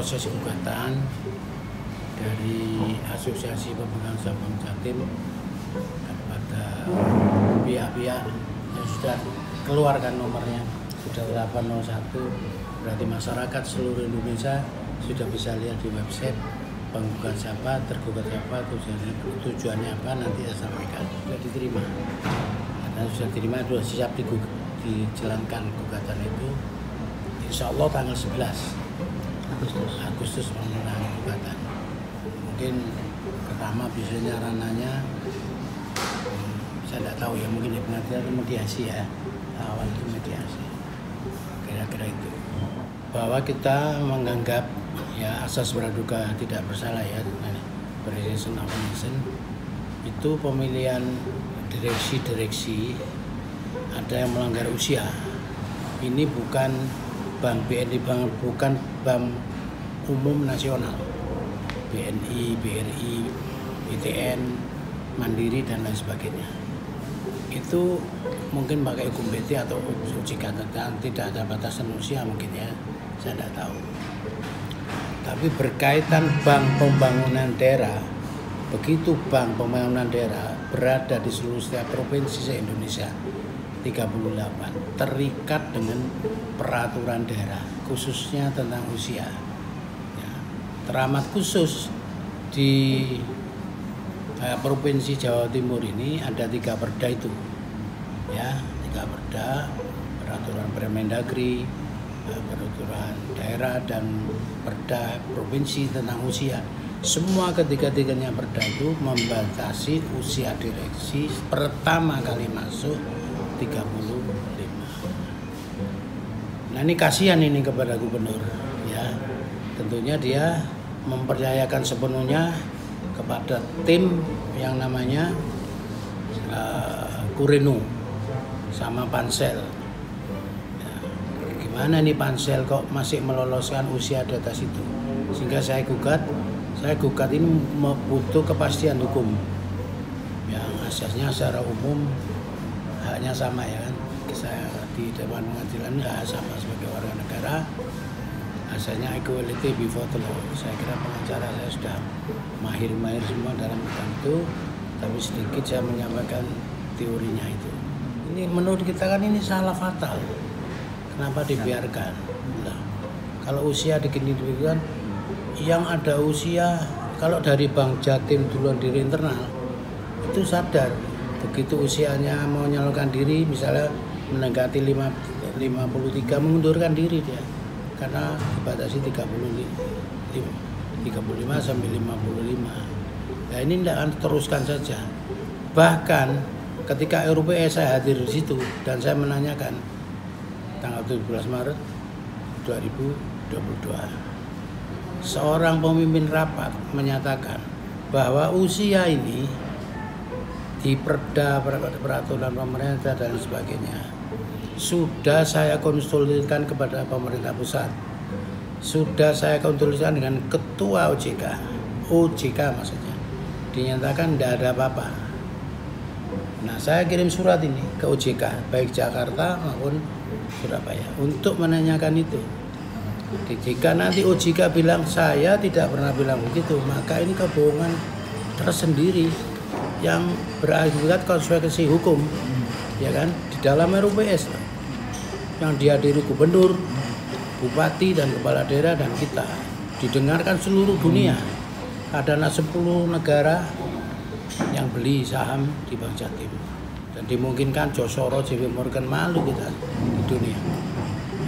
proses gugatan dari Asosiasi Pemegang Saham Bank Jatim kepada pihak-pihak yang sudah keluarkan nomornya, sudah 801, berarti masyarakat seluruh Indonesia sudah bisa lihat di website penggugat siapa, tergugat siapa, tujuannya apa, nanti saya sampaikan. Sudah diterima, karena sudah diterima, sudah siap dijalankan gugatan itu. Insya Allah tanggal 11 Agustus pemenang gugatan. Mungkin pertama biasanya ranahnya saya tidak tahu ya, mungkin di pengadilan mediasi ya, awal itu mediasi, kira-kira itu. Bahwa kita menganggap ya asas praduga tidak bersalah ya, presumption of innocence, itu pemilihan direksi ada yang melanggar usia. Ini bukan bank BNI, bukan bank umum nasional, BNI, BRI, BTN, Mandiri dan lain sebagainya. Itu mungkin pakai hukum BT atau OJK, tidak ada batasan usia mungkin ya, saya tidak tahu. Tapi berkaitan bank pembangunan daerah, begitu bank pembangunan daerah berada di seluruh setiap provinsi se-Indonesia 38, terikat dengan peraturan daerah, khususnya tentang usia. Ya, teramat khusus di Provinsi Jawa Timur ini ada 3 perda itu, ya, 3 perda, peraturan Permendagri, peraturan daerah dan perda provinsi tentang usia. Semua ketiga-tiganya perda itu membatasi usia direksi pertama kali masuk 35. Nah ini kasihan ini kepada gubernur, ya. Tentunya dia mempercayakan sepenuhnya kepada tim yang namanya Kurenu sama Pansel. Ya, gimana nih Pansel kok masih meloloskan usia di atas itu? Sehingga saya gugat ini butuh kepastian hukum. Yang asasnya secara umum haknya sama ya kan. Saya di dewan pengadilan hak sama sebagai warga negara. Asasnya equality before the law. Saya kira pengacara saya sudah mahir semua dalam bidang itu, tapi sedikit saya menyampaikan teorinya itu. Ini menurut kita kan ini salah fatal. Kenapa dibiarkan? Nah, kalau usia dikini-demikian, yang ada usia, kalau dari Bank Jatim duluan diri internal, itu sadar begitu usianya mau menyalurkan diri, misalnya mendekati 53, mengundurkan diri dia. Karena dibatasi 35 sampai 55. Nah ini tidak akan teruskan saja. Bahkan ketika RUPS saya hadir di situ dan saya menanyakan tanggal 17 Maret 2022. Seorang pemimpin rapat menyatakan bahwa usia ini di perda, peraturan pemerintah dan sebagainya sudah saya konsultasikan kepada pemerintah pusat, sudah saya konsultasikan dengan ketua OJK maksudnya, dinyatakan tidak ada apa-apa. Nah saya kirim surat ini ke OJK baik Jakarta maupun Surabaya untuk menanyakan itu. Jika nanti OJK bilang saya tidak pernah bilang begitu, maka ini kebohongan tersendiri yang berakibat konsekuensi hukum, ya kan, di dalam RUPS yang dihadiri gubernur, bupati dan kepala daerah dan kita didengarkan seluruh dunia. Ada 10 negara yang beli saham di Bank Jatim dan dimungkinkan Josoro, JP Morgan malu kita di dunia.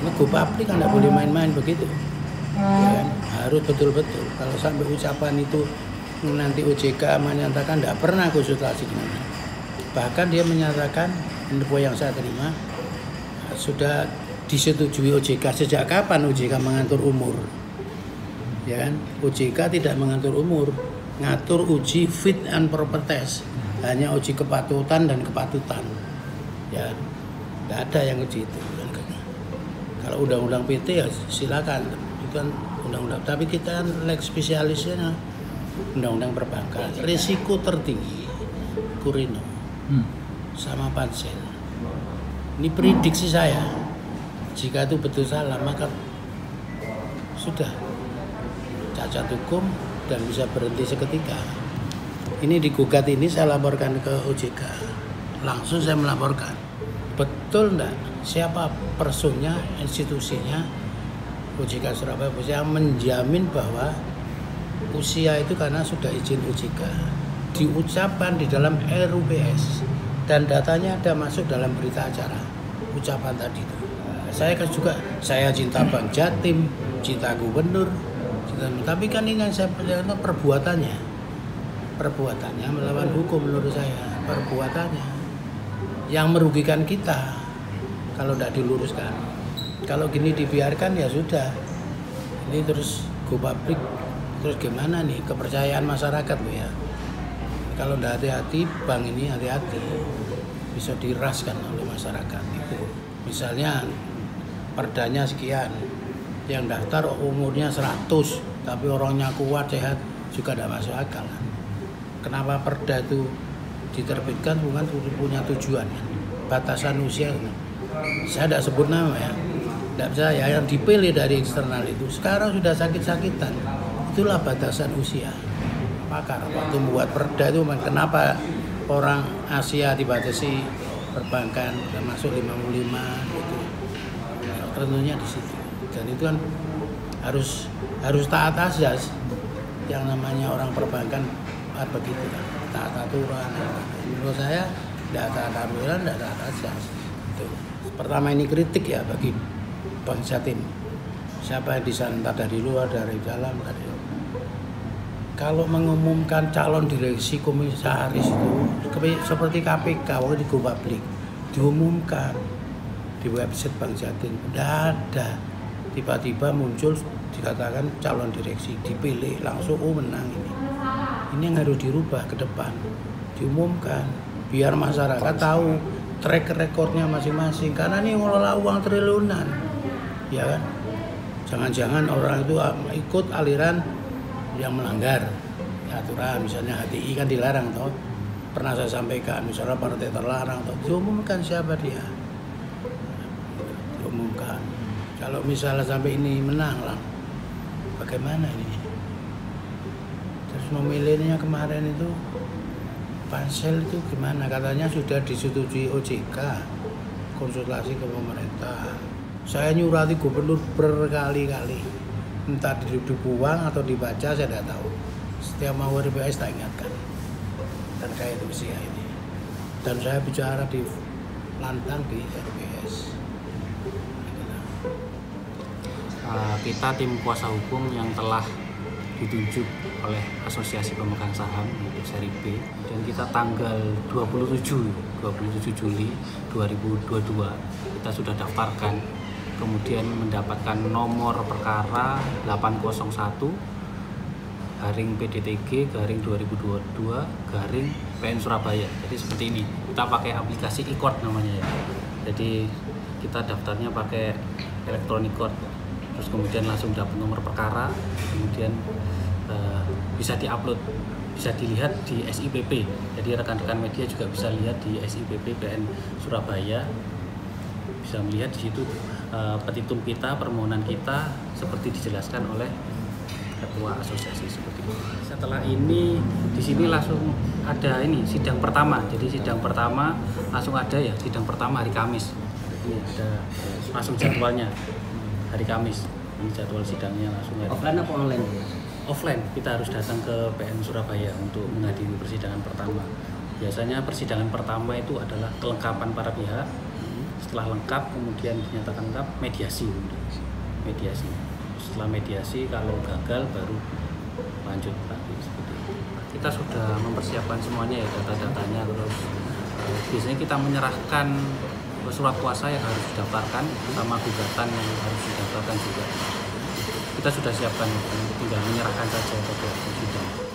Ini go public kan tidak boleh main-main begitu, ya kan? Harus betul-betul. Kalau sampai ucapan itu nanti OJK menyatakan tidak pernah konsultasi dengan, bahkan dia menyatakan info yang saya terima sudah disetujui OJK. Sejak kapan OJK mengatur umur? Ya kan? OJK tidak mengatur umur, ngatur uji fit and proper test, hanya uji kepatutan dan kepatutan. Ya, tidak ada yang uji itu. Kalau undang-undang PT ya silakan, itu kan undang-undang. Tapi kita leg spesialisnya undang-undang perbankan. Risiko tertinggi Kurino sama Pansel. Ini prediksi saya. Jika itu betul salah, maka sudah cacat hukum dan bisa berhenti seketika. Ini digugat, ini saya laporkan ke OJK. Langsung saya melaporkan. Betul enggak? Siapa personnya, institusinya OJK Surabaya yang menjamin bahwa usia itu karena sudah izin OJK. Diucapkan di dalam RUPS dan datanya ada masuk dalam berita acara. Ucapan tadi itu. Saya kan juga, saya cinta Bang Jatim, cinta gubernur, tapi kan ini yang saya percaya perbuatannya melawan hukum menurut saya, perbuatannya yang merugikan kita kalau tidak diluruskan. Kalau gini dibiarkan ya sudah, ini terus go public, terus gimana nih kepercayaan masyarakat loh ya. Kalau tidak hati-hati, bank ini hati-hati bisa diraskan oleh masyarakat itu. Misalnya perdanya sekian, yang daftar umurnya 100, tapi orangnya kuat, sehat, juga tidak masuk akal. Kenapa perda itu diterbitkan? Bukan punya tujuan, batasan usia. Saya tidak sebut nama ya, tidak bisa ya, yang dipilih dari eksternal itu sekarang sudah sakit-sakitan. Itulah batasan usia. Pakar waktu membuat perda itu kenapa orang Asia dibatasi perbankan termasuk 55 itu, tentunya di situ. Dan itu kan harus taat azas, yang namanya orang perbankan begitu kan, taat aturan. Menurut saya tidak taat aturan, tidak taat azas. Itu pertama, ini kritik ya bagi Bang Jatim. Siapa yang disantap dari luar, dari dalam, dari kalau mengumumkan calon direksi komisaris itu seperti KPK waktu di Go Public diumumkan di website Bang Jatim, tidak ada. Tiba-tiba muncul dikatakan calon direksi, dipilih langsung, menang ini. Ini yang harus dirubah ke depan, diumumkan biar masyarakat tahu track recordnya masing-masing, karena ini ngelola uang triliunan, ya kan? Jangan-jangan orang itu ikut aliran yang melanggar aturan, misalnya HTI kan dilarang toh, pernah saya sampaikan, misalnya partai terlarang toh, diumumkan siapa dia, diumumkan. Kalau misalnya sampai ini menang lah, bagaimana ini? Terus memilihnya kemarin itu pansel itu gimana? Katanya sudah disetujui OJK, konsultasi ke pemerintah. Saya nyurati gubernur berkali-kali, entah dibuang atau dibaca saya tidak tahu. Setiap mau RPS tak ingatkan terkait usia ini. Dan saya bicara di lantang di RPS. Kita tim kuasa hukum yang telah ditunjuk oleh Asosiasi Pemegang Saham untuk seri B, dan kita tanggal 27 Juli 2022 kita sudah daftarkan, kemudian mendapatkan nomor perkara 801 garing PDTG garing 2022 garing PN Surabaya. Jadi seperti ini, kita pakai aplikasi e-court namanya ya. Jadi kita daftarnya pakai electronic court, terus kemudian langsung dapat nomor perkara, kemudian bisa diupload, bisa dilihat di SIPP. Jadi rekan-rekan media juga bisa lihat di SIPP PN Surabaya, bisa melihat di situ petitum kita, permohonan kita seperti dijelaskan oleh ketua asosiasi seperti itu. Setelah ini di sini langsung ada ini sidang pertama. Jadi sidang pertama langsung ada ya, sidang pertama hari Kamis. Ini ada langsung jadwalnya hari Kamis. Ini jadwal sidangnya langsung hari. Offline apa online? Offline, kita harus datang ke PN Surabaya untuk menghadiri persidangan pertama. Biasanya persidangan pertama itu adalah kelengkapan para pihak. Setelah lengkap, kemudian dinyatakan lengkap, mediasi. Setelah mediasi, kalau gagal baru lanjut lagi seperti itu. Kita sudah mempersiapkan semuanya ya, data-datanya, terus biasanya kita menyerahkan surat kuasa yang harus didaftarkan sama gugatan yang harus didaftarkan juga. Kita sudah siapkan, tinggal menyerahkan saja ke sidang.